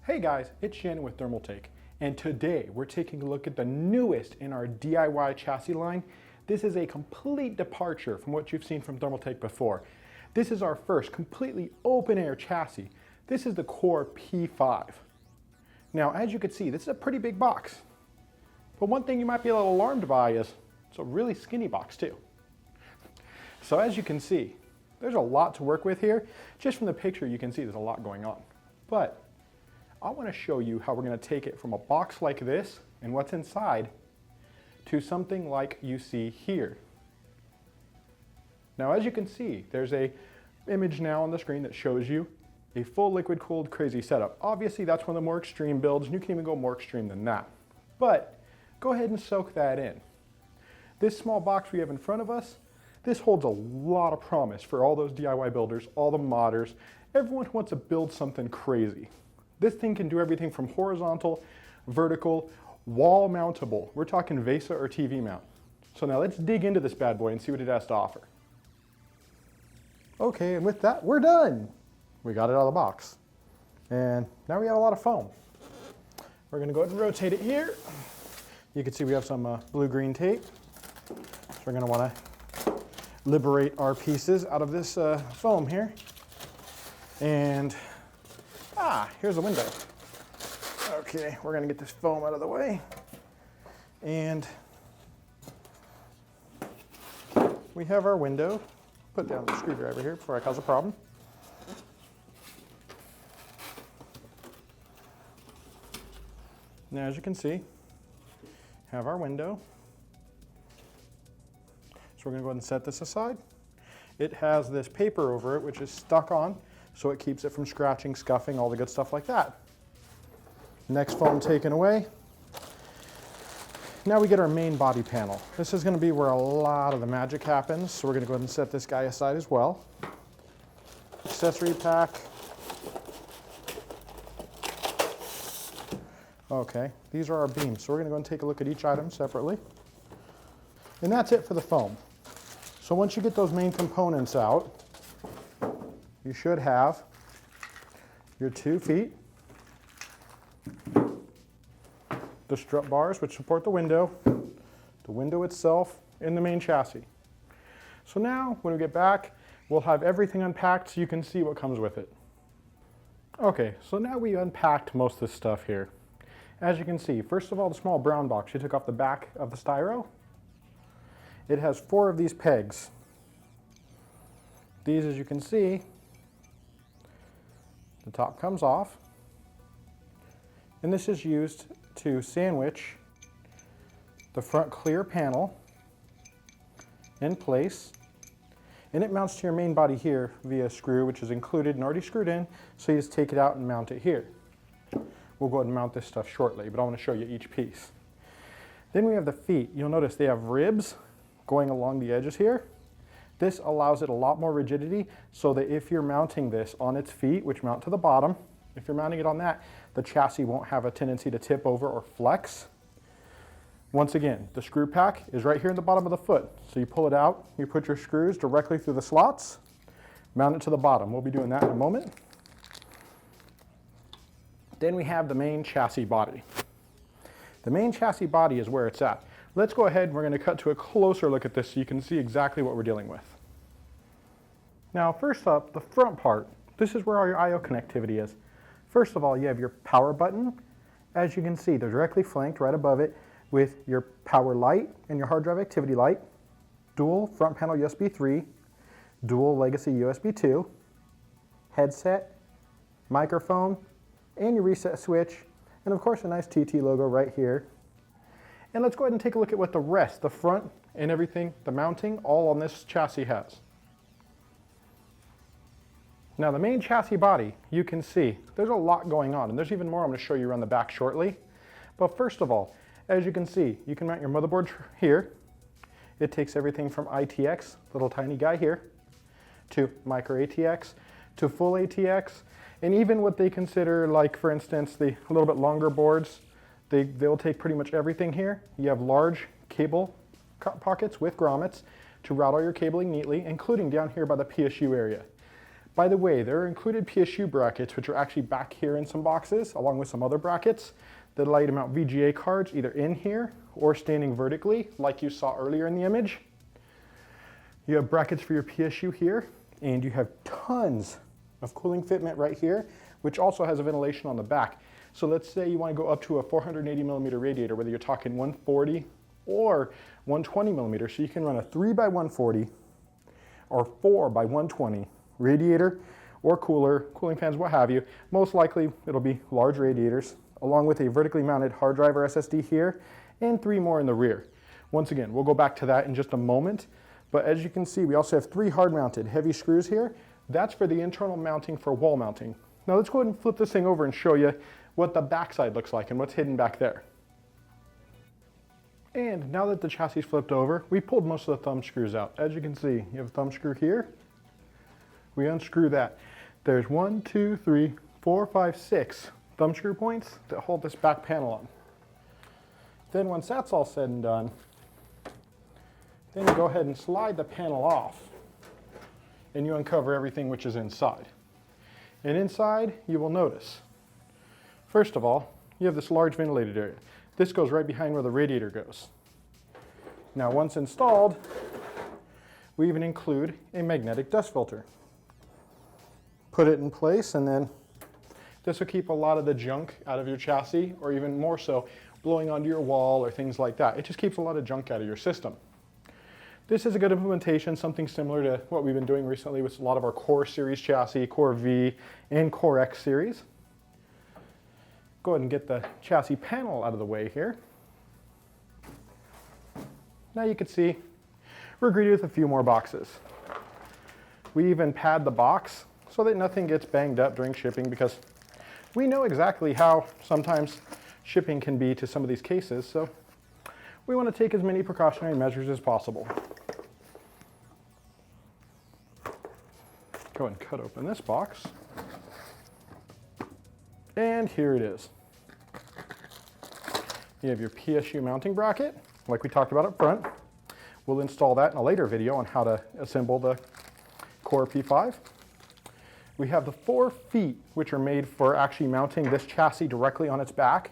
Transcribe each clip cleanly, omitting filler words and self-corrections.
Hey guys, it's Shannon with Thermaltake, and today we're taking a look at the newest in our DIY chassis line. This is a complete departure from what you've seen from Thermaltake before. This is our first completely open air chassis. This is the Core P5. Now, as you can see, this is a pretty big box. But one thing you might be a little alarmed by is it's a really skinny box too. So as you can see, there's a lot to work with here. Just from the picture, you can see there's a lot going on. But I want to show you how we're going to take it from a box like this and what's inside to something like you see here. Now, as you can see, there's a image now on the screen that shows you a full liquid cooled crazy setup. Obviously, that's one of the more extreme builds, and you can even go more extreme than that. But go ahead and soak that in. This small box we have in front of us, this holds a lot of promise for all those DIY builders, all the modders, everyone who wants to build something crazy. This thing can do everything from horizontal, vertical, wall mountable. We're talking VESA or TV mount. So now let's dig into this bad boy and see what it has to offer. Okay, and with that, we're done. We got it out of the box. And now we have a lot of foam. We're gonna go ahead and rotate it here. You can see we have some blue-green tape. So we're gonna wanna liberate our pieces out of this foam here. And here's the window. Okay, we're gonna get this foam out of the way. And we have our window. Put down the screwdriver here before I cause a problem. Now, as you can see, have our window. So we're gonna go ahead and set this aside. It has this paper over it, which is stuck on, so it keeps it from scratching, scuffing, all the good stuff like that. Next foam taken away. Now we get our main body panel. This is gonna be where a lot of the magic happens, so we're gonna go ahead and set this guy aside as well. Accessory pack. Okay, these are our beams, so we're gonna go and take a look at each item separately. And that's it for the foam. So once you get those main components out, you should have your 2 feet, the strut bars which support the window itself, and the main chassis. So now when we get back, we'll have everything unpacked so you can see what comes with it. Okay, so now we unpacked most of this stuff here. As you can see, first of all, the small brown box you took off the back of the styro. It has 4 of these pegs. These, as you can see, the top comes off, and this is used to sandwich the front clear panel in place, and it mounts to your main body here via a screw, which is included and already screwed in, so you just take it out and mount it here. We'll go ahead and mount this stuff shortly, but I want to show you each piece. Then we have the feet. You'll notice they have ribs going along the edges here. This allows it a lot more rigidity, so that if you're mounting this on its feet, which mount to the bottom, if you're mounting it on that, the chassis won't have a tendency to tip over or flex. Once again, the screw pack is right here in the bottom of the foot. So you pull it out, you put your screws directly through the slots, mount it to the bottom. We'll be doing that in a moment. Then we have the main chassis body. The main chassis body is where it's at. Let's go ahead and we're going to cut to a closer look at this so you can see exactly what we're dealing with. Now, first up, the front part. This is where all your I/O connectivity is. First of all, you have your power button. As you can see, they're directly flanked right above it with your power light and your hard drive activity light, dual front panel USB 3, dual legacy USB 2, headset, microphone, and your reset switch, and of course a nice TT logo right here. And let's go ahead and take a look at what the rest, the front and everything, the mounting, all on this chassis has. Now the main chassis body, you can see there's a lot going on, and there's even more I'm going to show you around the back shortly. But first of all, as you can see, you can mount your motherboard here. It takes everything from ATX, little tiny guy here, to micro ATX, to full ATX, and even what they consider, like for instance, the a little bit longer boards, they'll take pretty much everything here. You have large cable pockets with grommets to route all your cabling neatly, including down here by the PSU area. By the way, there are included PSU brackets, which are actually back here in some boxes, along with some other brackets that allow you to mount VGA cards either in here or standing vertically, like you saw earlier in the image. You have brackets for your PSU here, and you have tons of cooling fitment right here, which also has a ventilation on the back. So let's say you want to go up to a 480 millimeter radiator, whether you're talking 140 or 120 millimeter. So you can run a 3 by 140 or 4 by 120 radiator or cooler, cooling fans, what have you. Most likely it'll be large radiators, along with a vertically mounted hard drive or SSD here, and 3 more in the rear. Once again, we'll go back to that in just a moment. But as you can see, we also have 3 hard mounted heavy screws here. That's for the internal mounting for wall mounting. Now let's go ahead and flip this thing over and show you what the backside looks like and what's hidden back there. And now that the chassis is flipped over, we pulled most of the thumb screws out. As you can see, you have a thumb screw here. We unscrew that. There's 1, 2, 3, 4, 5, 6 thumb screw points that hold this back panel on. Then once that's all said and done, then you go ahead and slide the panel off and you uncover everything which is inside. And inside, you will notice, first of all, you have this large ventilated area. This goes right behind where the radiator goes. Now once installed, we even include a magnetic dust filter. Put it in place, and then this will keep a lot of the junk out of your chassis, or even more so, blowing onto your wall or things like that. It just keeps a lot of junk out of your system. This is a good implementation, something similar to what we've been doing recently with a lot of our Core Series chassis, Core V and Core X Series. Go ahead and get the chassis panel out of the way here. Now you can see we're greeted with a few more boxes. We even pad the box so that nothing gets banged up during shipping, because we know exactly how sometimes shipping can be to some of these cases, so we want to take as many precautionary measures as possible. Go ahead and cut open this box. And here it is. You have your PSU mounting bracket, like we talked about up front. We'll install that in a later video on how to assemble the Core P5. We have the 4 feet, which are made for actually mounting this chassis directly on its back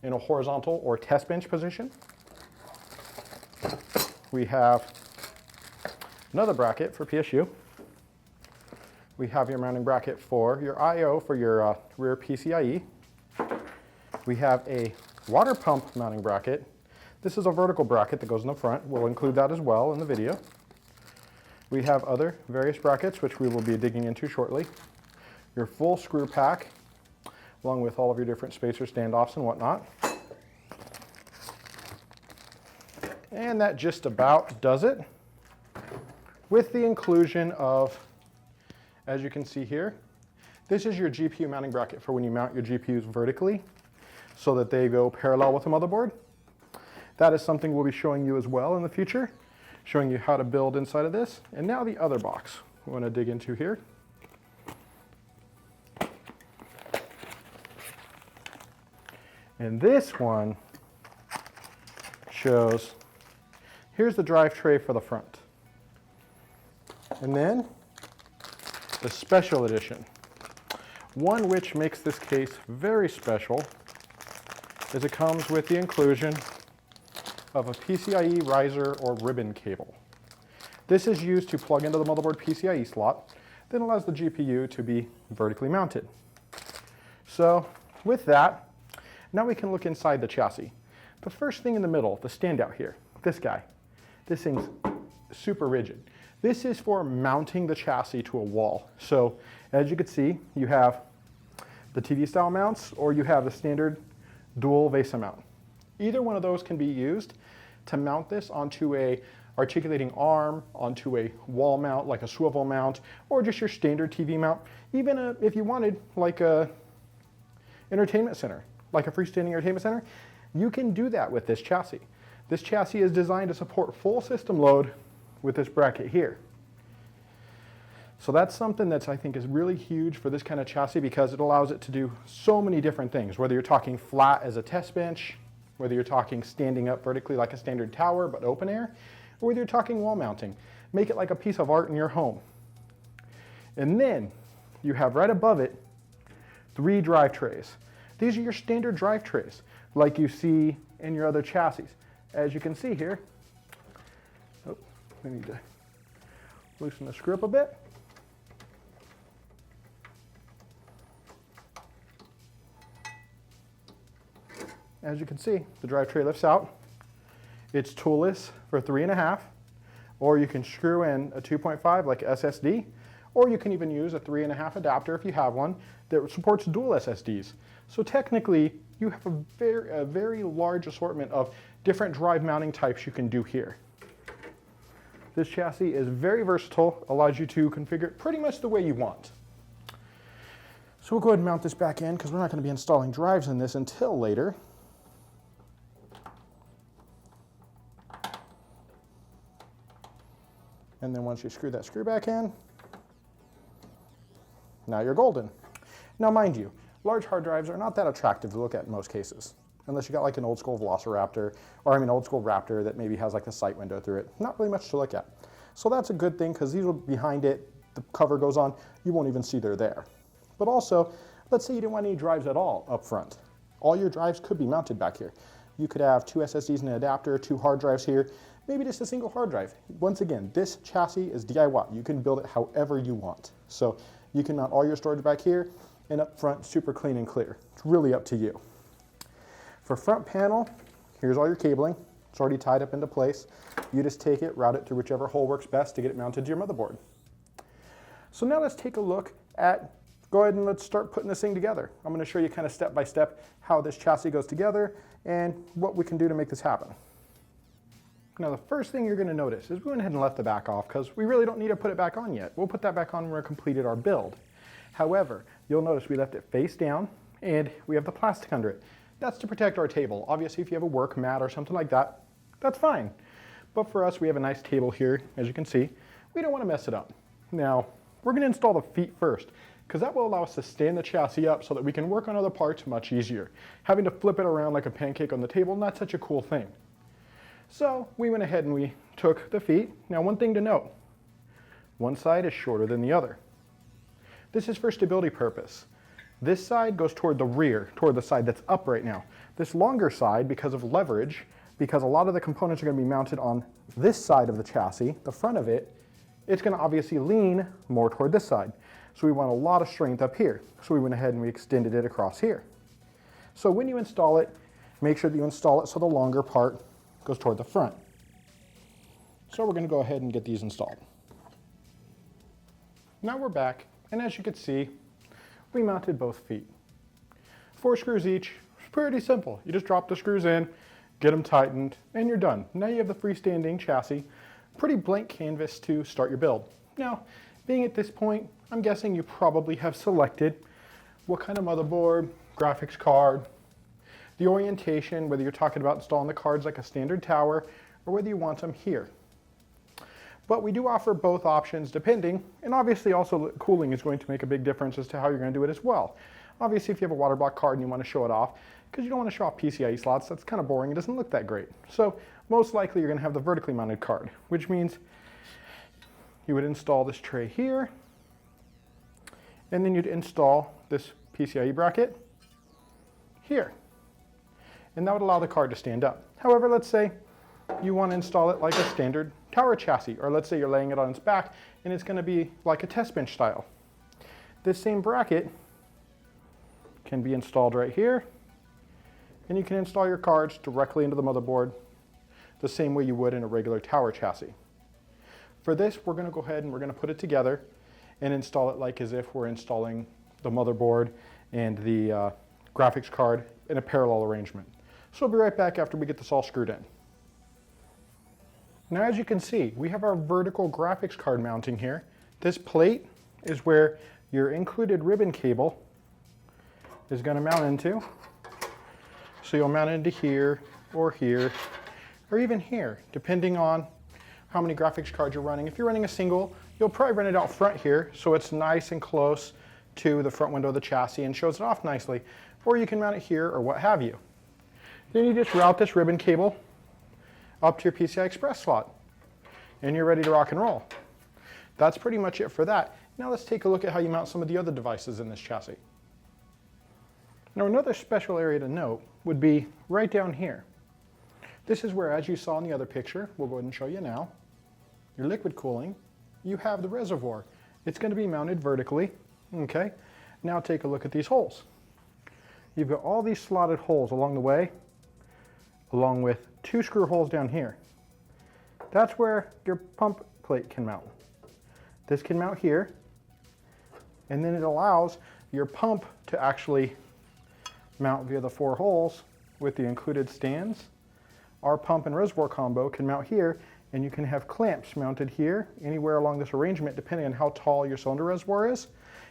in a horizontal or test bench position. We have another bracket for PSU. We have your mounting bracket for your I/O for your rear PCIe. We have a water pump mounting bracket. This is a vertical bracket that goes in the front. We'll include that as well in the video. We have other various brackets, which we will be digging into shortly. Your full screw pack, along with all of your different spacer standoffs and whatnot. And that just about does it, with the inclusion of, as you can see here, this is your GPU mounting bracket for when you mount your GPUs vertically so that they go parallel with the motherboard. That is something we'll be showing you as well in the future, showing you how to build inside of this. And now the other box we want to dig into here. And this one shows, here's the drive tray for the front. And then the special edition. One which makes this case very special is it comes with the inclusion of a PCIe riser or ribbon cable. This is used to plug into the motherboard PCIe slot, then allows the GPU to be vertically mounted. So with that, now we can look inside the chassis. The first thing in the middle, the standout here, this guy, this thing's super rigid. This is for mounting the chassis to a wall. So as you can see, you have the TV style mounts, or you have the standard dual VESA mount. Either one of those can be used to mount this onto a articulating arm, onto a wall mount like a swivel mount, or just your standard TV mount. Even if you wanted like a entertainment center, like a freestanding entertainment center, you can do that with this chassis. This chassis is designed to support full system load with this bracket here. So that's something that's, I think, is really huge for this kind of chassis, because it allows it to do so many different things, whether you're talking flat as a test bench, whether you're talking standing up vertically like a standard tower but open air, or whether you're talking wall mounting. Make it like a piece of art in your home. And then you have right above it 3 drive trays. These are your standard drive trays, like you see in your other chassis. As you can see here, oh, we need to loosen the screw up a bit. As you can see, the drive tray lifts out. It's toolless for 3.5, or you can screw in a 2.5 like SSD, or you can even use a 3.5 adapter if you have one that supports dual SSDs. So technically, you have a very large assortment of different drive mounting types you can do here. This chassis is very versatile, allows you to configure it pretty much the way you want. So we'll go ahead and mount this back in because we're not going to be installing drives in this until later. And then once you screw that screw back in, now you're golden. Now mind you, large hard drives are not that attractive to look at in most cases, unless you got like an old school Velociraptor, or I mean old school Raptor that maybe has like a sight window through it. Not really much to look at. So that's a good thing because these will be behind it, the cover goes on, you won't even see they're there. But also, let's say you didn't want any drives at all up front. All your drives could be mounted back here. You could have 2 SSDs and an adapter, 2 hard drives here, maybe just a single hard drive. Once again, this chassis is DIY. You can build it however you want. So you can mount all your storage back here and up front, super clean and clear. It's really up to you. For front panel, here's all your cabling. It's already tied up into place. You just take it, route it through whichever hole works best to get it mounted to your motherboard. So now let's take a look at, go ahead and let's start putting this thing together. I'm going to show you kind of step by step how this chassis goes together and what we can do to make this happen. Now the first thing you're going to notice is we went ahead and left the back off because we really don't need to put it back on yet. We'll put that back on when we're completed our build. However, you'll notice we left it face down and we have the plastic under it. That's to protect our table. Obviously if you have a work mat or something like that, that's fine. But for us, we have a nice table here, as you can see. We don't want to mess it up. Now, we're going to install the feet first because that will allow us to stand the chassis up so that we can work on other parts much easier. Having to flip it around like a pancake on the table, not such a cool thing. So we went ahead and we took the feet. Now one thing to note, one side is shorter than the other. This is for stability purpose. This side goes toward the rear, toward the side that's up right now. This longer side, because of leverage, because a lot of the components are going to be mounted on this side of the chassis, the front of it, it's going to obviously lean more toward this side. So we want a lot of strength up here. So we went ahead and we extended it across here. So when you install it, make sure that you install it so the longer part goes toward the front. So we're going to go ahead and get these installed. Now we're back, and as you can see, we mounted both feet. 4 screws each. It's pretty simple. You just drop the screws in, get them tightened, and you're done. Now you have the freestanding chassis. Pretty blank canvas to start your build. Now, being at this point, I'm guessing you probably have selected what kind of motherboard, graphics card, the orientation, whether you're talking about installing the cards like a standard tower, or whether you want them here. But we do offer both options depending, and obviously also cooling is going to make a big difference as to how you're going to do it as well. Obviously if you have a water block card and you want to show it off, because you don't want to show off PCIe slots, that's kind of boring, it doesn't look that great. So most likely you're going to have the vertically mounted card, which means you would install this tray here, and then you'd install this PCIe bracket here. And that would allow the card to stand up. However, let's say you want to install it like a standard tower chassis, or let's say you're laying it on its back and it's going to be like a test bench style. This same bracket can be installed right here, and you can install your cards directly into the motherboard the same way you would in a regular tower chassis. For this, we're going to go ahead and we're going to put it together and install it like as if we're installing the motherboard and the graphics card in a parallel arrangement. So we'll be right back after we get this all screwed in. Now as you can see, we have our vertical graphics card mounting here. This plate is where your included ribbon cable is going to mount into. So you'll mount it into here, or even here, depending on how many graphics cards you're running. If you're running a single, you'll probably run it out front here so it's nice and close to the front window of the chassis and shows it off nicely. Or you can mount it here or what have you. Then you just route this ribbon cable up to your PCI Express slot and you're ready to rock and roll. that's pretty much it for that. Now let's take a look at how you mount some of the other devices in this chassis. Now another special area to note would be right down here. This is where, as you saw in the other picture, we'll go ahead and show you now, your liquid cooling, you have the reservoir. It's going to be mounted vertically, okay? Now take a look at these holes. You've got all these slotted holes along the way, along with 2 screw holes down here. That's where your pump plate can mount. This can mount here, and then it allows your pump to actually mount via the 4 holes with the included stands. Our pump and reservoir combo can mount here, and you can have clamps mounted here, anywhere along this arrangement, depending on how tall your cylinder reservoir is,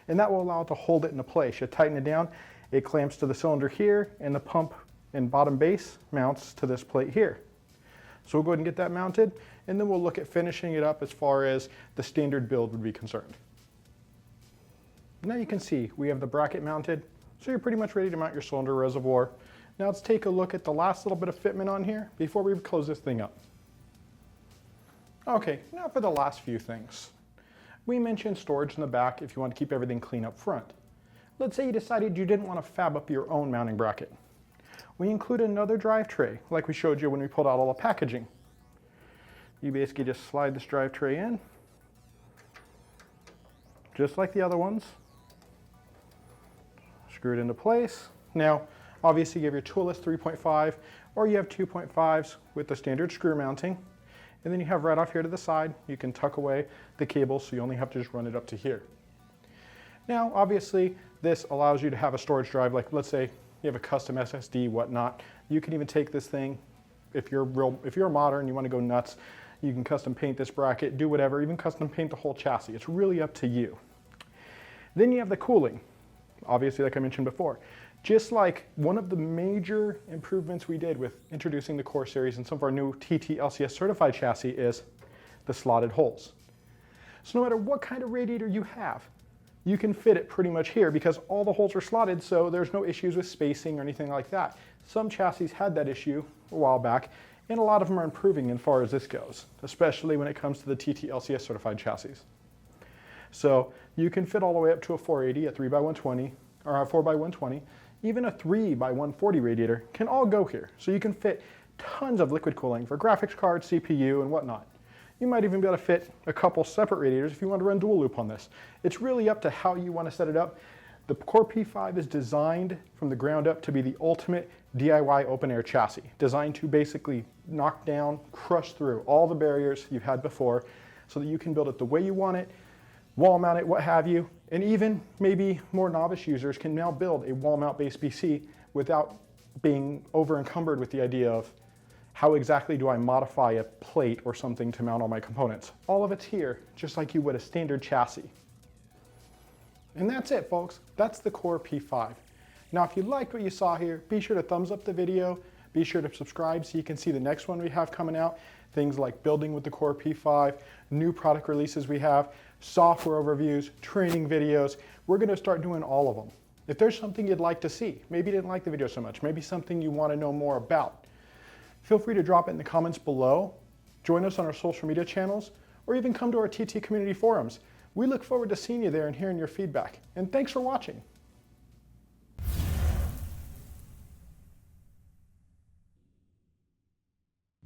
and that will allow it to hold it into place. You tighten it down, it clamps to the cylinder here, and the pump and bottom base mounts to this plate here. So we'll go ahead and get that mounted, and then we'll look at finishing it up as far as the standard build would be concerned. Now you can see we have the bracket mounted, so you're pretty much ready to mount your cylinder reservoir. Now let's take a look at the last little bit of fitment on here before we close this thing up. Okay, now for the last few things. We mentioned storage in the back if you want to keep everything clean up front. Let's say you decided you didn't want to fab up your own mounting bracket. We include another drive tray, like we showed you when we pulled out all the packaging. You basically just slide this drive tray in, just like the other ones. Screw it into place. Now, obviously you have your toolless 3.5, or you have 2.5s with the standard screw mounting. And then you have right off here to the side, you can tuck away the cable, so you only have to just run it up to here. Now, obviously, this allows you to have a storage drive, like let's say you have a custom SSD, whatnot. You can even take this thing, if you're modern, you want to go nuts, you can custom paint this bracket, do whatever, even custom paint the whole chassis. It's really up to you. Then you have the cooling, obviously, like I mentioned before. Just like one of the major improvements we did with introducing the Core Series and some of our new TT LCS certified chassis is the slotted holes. So no matter what kind of radiator you have, you can fit it pretty much here because all the holes are slotted, so there's no issues with spacing or anything like that. Some chassis had that issue a while back, and a lot of them are improving as far as this goes, especially when it comes to the TT LCS certified chassis. So you can fit all the way up to a 480, a 3x120, or a 4x120, even a 3x140 radiator can all go here. So you can fit tons of liquid cooling for graphics cards, CPU, and whatnot. You might even be able to fit a couple separate radiators if you want to run dual loop on this. It's really up to how you want to set it up. The Core P5 is designed from the ground up to be the ultimate DIY open air chassis, designed to basically knock down, crush through all the barriers you've had before so that you can build it the way you want it, wall mount it, what have you, and even maybe more novice users can now build a wall mount based PC without being over encumbered with the idea of how exactly do I modify a plate or something to mount all my components. All of it's here, just like you would a standard chassis. And that's it, folks. That's the Core P5. Now, if you liked what you saw here, be sure to thumbs up the video, be sure to subscribe so you can see the next one we have coming out, things like building with the Core P5, new product releases we have, software overviews, training videos. We're gonna start doing all of them. If there's something you'd like to see, maybe you didn't like the video so much, maybe something you wanna know more about, feel free to drop it in the comments below, join us on our social media channels, or even come to our TT community forums. We look forward to seeing you there and hearing your feedback. And thanks for watching.